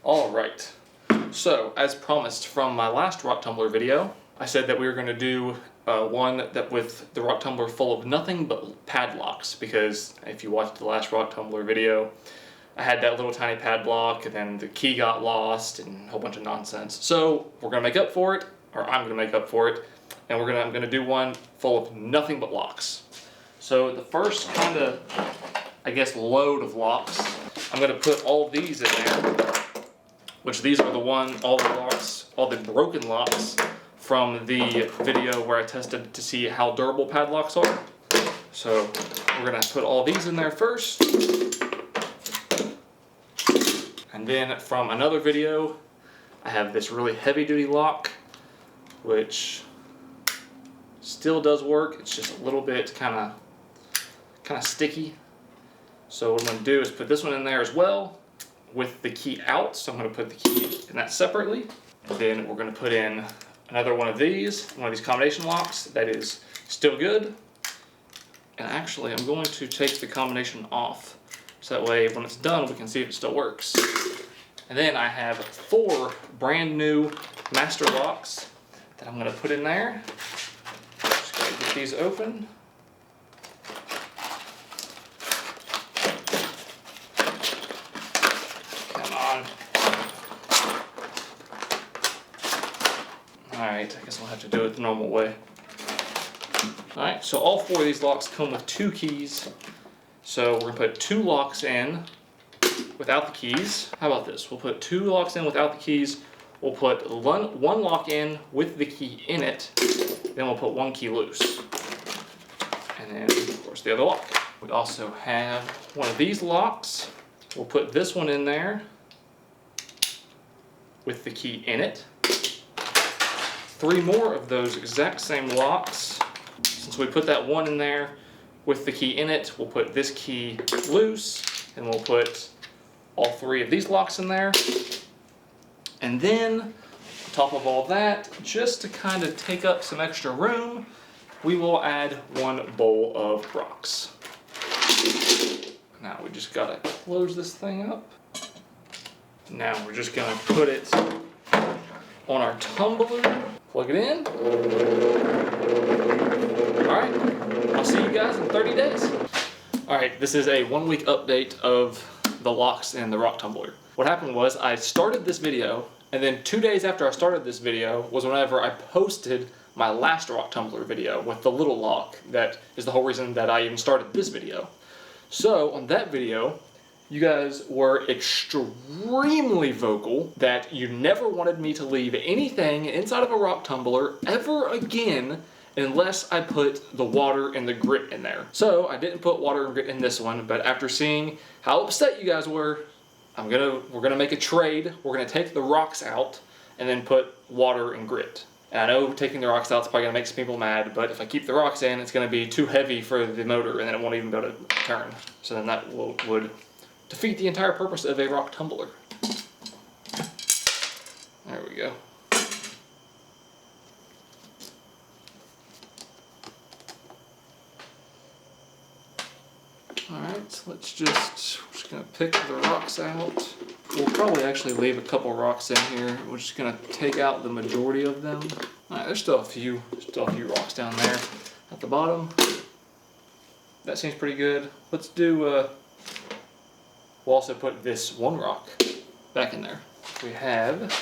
Alright, so as promised from my last rock tumbler video, I said that we were going to do one that with the rock tumbler full of nothing but padlocks, because if you watched the last rock tumbler video, I had that little tiny padlock and then the key got lost and a whole bunch of nonsense. So we're going to make up for it, or I'm going to make up for it, and I'm going to do one full of nothing but locks. So the first kind of, I guess, load of locks, I'm going to put all of these in there, which these are all the locks, all the broken locks from the video where I tested to see how durable padlocks are. So we're going to put all these in there first. And then from another video, I have this really heavy duty lock, which still does work. It's just a little bit kind of sticky. So what I'm going to do is put this one in there as well with the key out. So I'm going to put the key in that separately. And then we're going to put in another one of these combination locks that is still good. And actually I'm going to take the combination off, so that way when it's done we can see if it still works. And then I have 4 brand new master locks that I'm going to put in there. Just going to get these open. Come on. Alright, I guess I'll have to do it the normal way. Alright, so all 4 of these locks come with 2 keys. So we're going to put 2 locks in without the keys. How about this? We'll put 2 locks in without the keys. We'll put one lock in with the key in it. Then we'll put 1 key loose. And then, of course, the other lock. We also have one of these locks. We'll put this one in there with the key in it. 3 more of those exact same locks. Since we put that one in there with the key in it, we'll put this key loose, and we'll put all 3 of these locks in there. And then, on top of all that, just to kind of take up some extra room, we will add 1 bowl of rocks. Now we just gotta close this thing up. Now we're just gonna put it on our tumbler, plug it in. Alright, I'll see you guys in 30 days. Alright, this is a 1-week update of the locks in the rock tumbler. What happened was I started this video, and then 2 days after I started this video was whenever I posted my last rock tumbler video with the little lock. That is the whole reason that I even started this video. So on that video, you guys were extremely vocal that you never wanted me to leave anything inside of a rock tumbler ever again unless I put the water and the grit in there. So I didn't put water and grit in this one, but after seeing how upset you guys were, we're gonna make a trade. We're gonna take the rocks out and then put water and grit. And I know taking the rocks out is probably gonna make some people mad, but if I keep the rocks in, it's gonna be too heavy for the motor and then it won't even be able to turn. So then that would defeat the entire purpose of a rock tumbler. There we go. Alright, so we're just going to pick the rocks out. We'll probably actually leave a couple rocks in here. We're just going to take out the majority of them. Alright, there's still a few rocks down there at the bottom. That seems pretty good. Let's do, we'll also put this 1 rock back in there. We have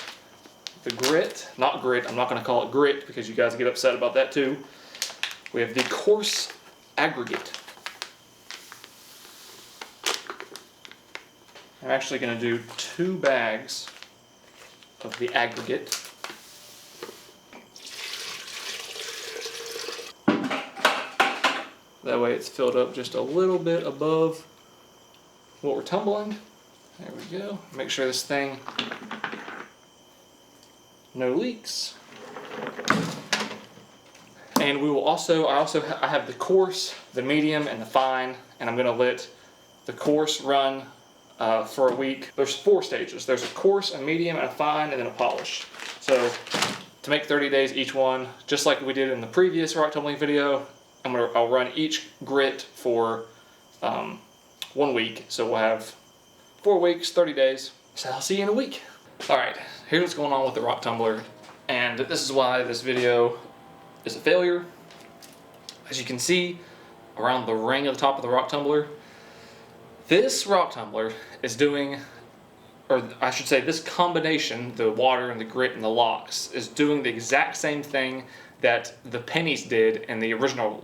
the grit, not grit, I'm not going to call it grit because you guys get upset about that too. We have the coarse aggregate. I'm actually going to do 2 bags of the aggregate. That way it's filled up just a little bit above what we're tumbling. There we go. Make sure this thing, no leaks. And we will I have the coarse, the medium, and the fine, and I'm going to let the coarse run for a week. There's 4 stages. There's a coarse, a medium, and a fine, and then a polish. So to make 30 days each one, just like we did in the previous rock tumbling video, I'll run each grit for 1 week. So we'll have 4 weeks, 30 days. So I'll see you in a week. All right, here's what's going on with the rock tumbler, and this is why this video is a failure. As you can see around the ring at the top of the rock tumbler, this rock tumbler is doing, or I should say this combination, the water and the grit and the locks, is doing the exact same thing that the pennies did in the original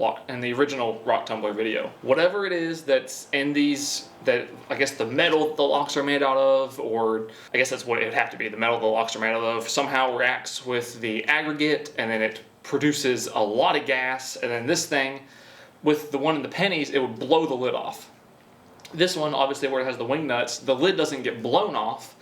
rock tumbler video. Whatever it is that's in these, that I guess the metal the locks are made out of, or I guess that's what it would have to be, the metal the locks are made out of, somehow reacts with the aggregate and then it produces a lot of gas, and then this thing, with the one in the pennies, it would blow the lid off. This one, obviously where it has the wing nuts, the lid doesn't get blown off.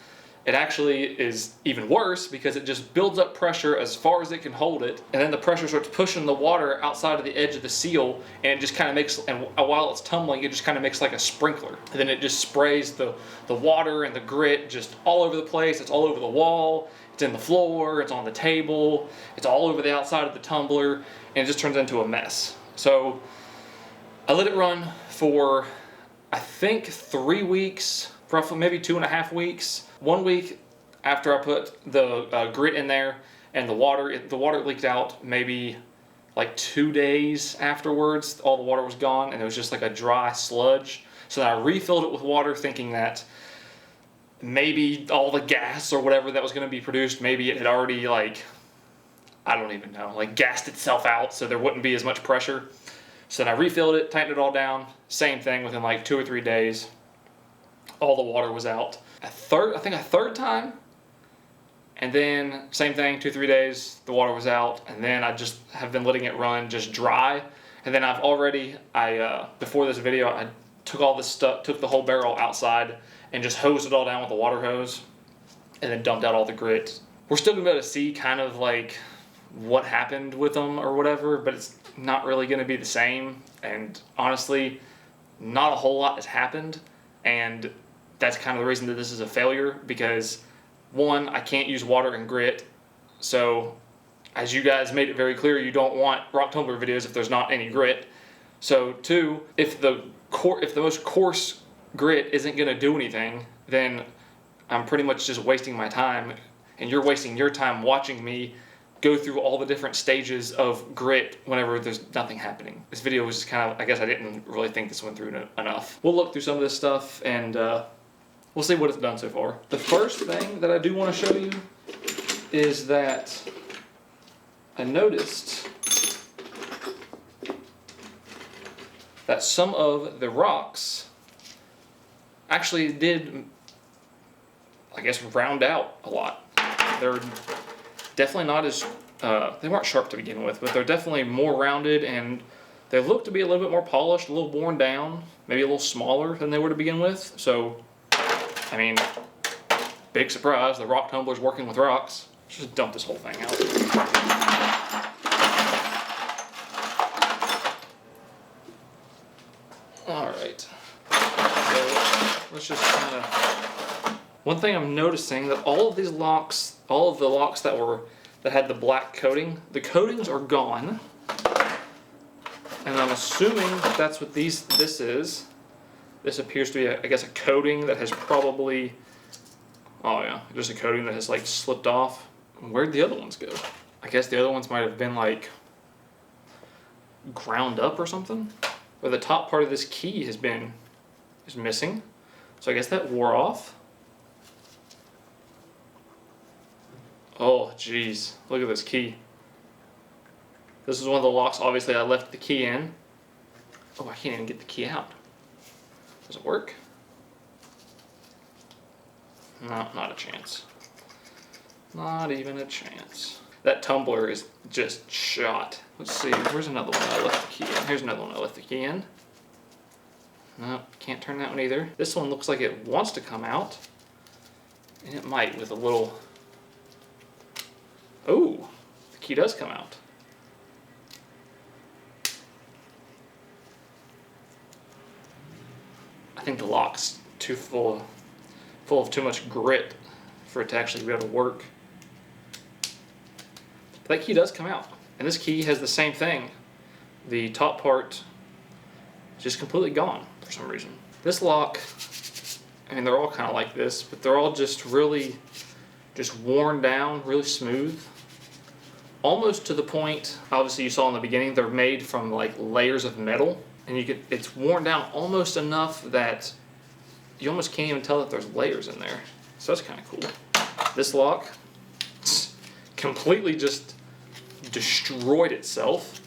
It actually is even worse because it just builds up pressure as far as it can hold it, and then the pressure starts pushing the water outside of the edge of the seal, and it just kind of makes, and while it's tumbling, it just kind of makes like a sprinkler. And then it just sprays the water and the grit just all over the place. It's all over the wall, it's in the floor, it's on the table, it's all over the outside of the tumbler, and it just turns into a mess. So I let it run for, I think, 3 weeks, roughly maybe 2.5 weeks. 1 week after I put the grit in there and the water leaked out, maybe like 2 days afterwards, all the water was gone and it was just like a dry sludge. So then I refilled it with water thinking that maybe all the gas or whatever that was going to be produced, maybe it had already, like, I don't even know, like gassed itself out so there wouldn't be as much pressure. So then I refilled it, tightened it all down, same thing within like 2 or 3 days. All the water was out. I think a third time, and then same thing, 2 or 3 days, the water was out, and then I just have been letting it run just dry. And then before this video, I took all this stuff, took the whole barrel outside and just hosed it all down with a water hose, and then dumped out all the grit. We're still gonna be able to see kind of like what happened with them or whatever, but it's not really gonna be the same. And honestly, not a whole lot has happened, and that's kind of the reason that this is a failure, because one, I can't use water and grit. So as you guys made it very clear, you don't want rock tumbler videos if there's not any grit. So two, if the most coarse grit isn't gonna do anything, then I'm pretty much just wasting my time, and you're wasting your time watching me go through all the different stages of grit whenever there's nothing happening. This video was just kind of, I guess I didn't really think this went through enough. We'll look through some of this stuff and we'll see what it's done so far. The first thing that I do want to show you is that I noticed that some of the rocks actually did, I guess, round out a lot. They're definitely not as, they weren't sharp to begin with, but they're definitely more rounded, and they look to be a little bit more polished, a little worn down, maybe a little smaller than they were to begin with. So, I mean, big surprise, the rock tumbler's working with rocks. Let's just dump this whole thing out. Alright, so let's just kind of, one thing I'm noticing that all of these locks, all of the locks that had the black coating, the coatings are gone. And I'm assuming that that's what this is. This appears to be, I guess, a coating that has probably, oh yeah, just a coating that has like slipped off. Where'd the other ones go? I guess the other ones might have been like ground up or something. Or the top part of this key is missing. So I guess that wore off. Oh, jeez. Look at this key. This is one of the locks, obviously, I left the key in. Oh, I can't even get the key out. Does it work? No, not a chance. Not even a chance. That tumbler is just shot. Let's see, where's another one I left the key in? Here's another one I left the key in. No, can't turn that one either. This one looks like it wants to come out. And it might with a little... Oh, the key does come out. I think the lock's too full of too much grit for it to actually be able to work. But that key does come out. And this key has the same thing. The top part is just completely gone for some reason. This lock, I mean, they're all kind of like this, but they're all just really just worn down, really smooth. Almost to the point, obviously you saw in the beginning, they're made from like layers of metal, and it's worn down almost enough that you almost can't even tell that there's layers in there. So that's kind of cool. This lock completely just destroyed itself,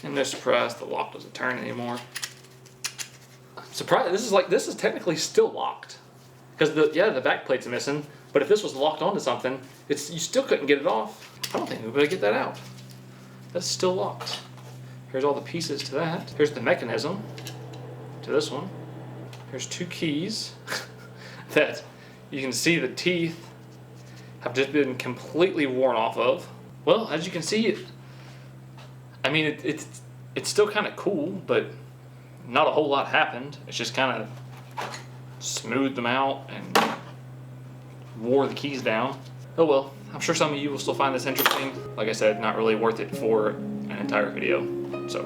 and no surprise the lock doesn't turn anymore. Surprise! This is technically still locked, because the back plate's missing. But if this was locked onto something, you still couldn't get it off. I don't think we'll be able to get that out. That's still locked. Here's all the pieces to that. Here's the mechanism to this one. Here's 2 keys that you can see the teeth have just been completely worn off of. Well, as you can see, it's still kind of cool, but not a whole lot happened. It's just kind of smoothed them out and wore the keys down. Oh well, I'm sure some of you will still find this interesting. Like I said, not really worth it for an entire video. So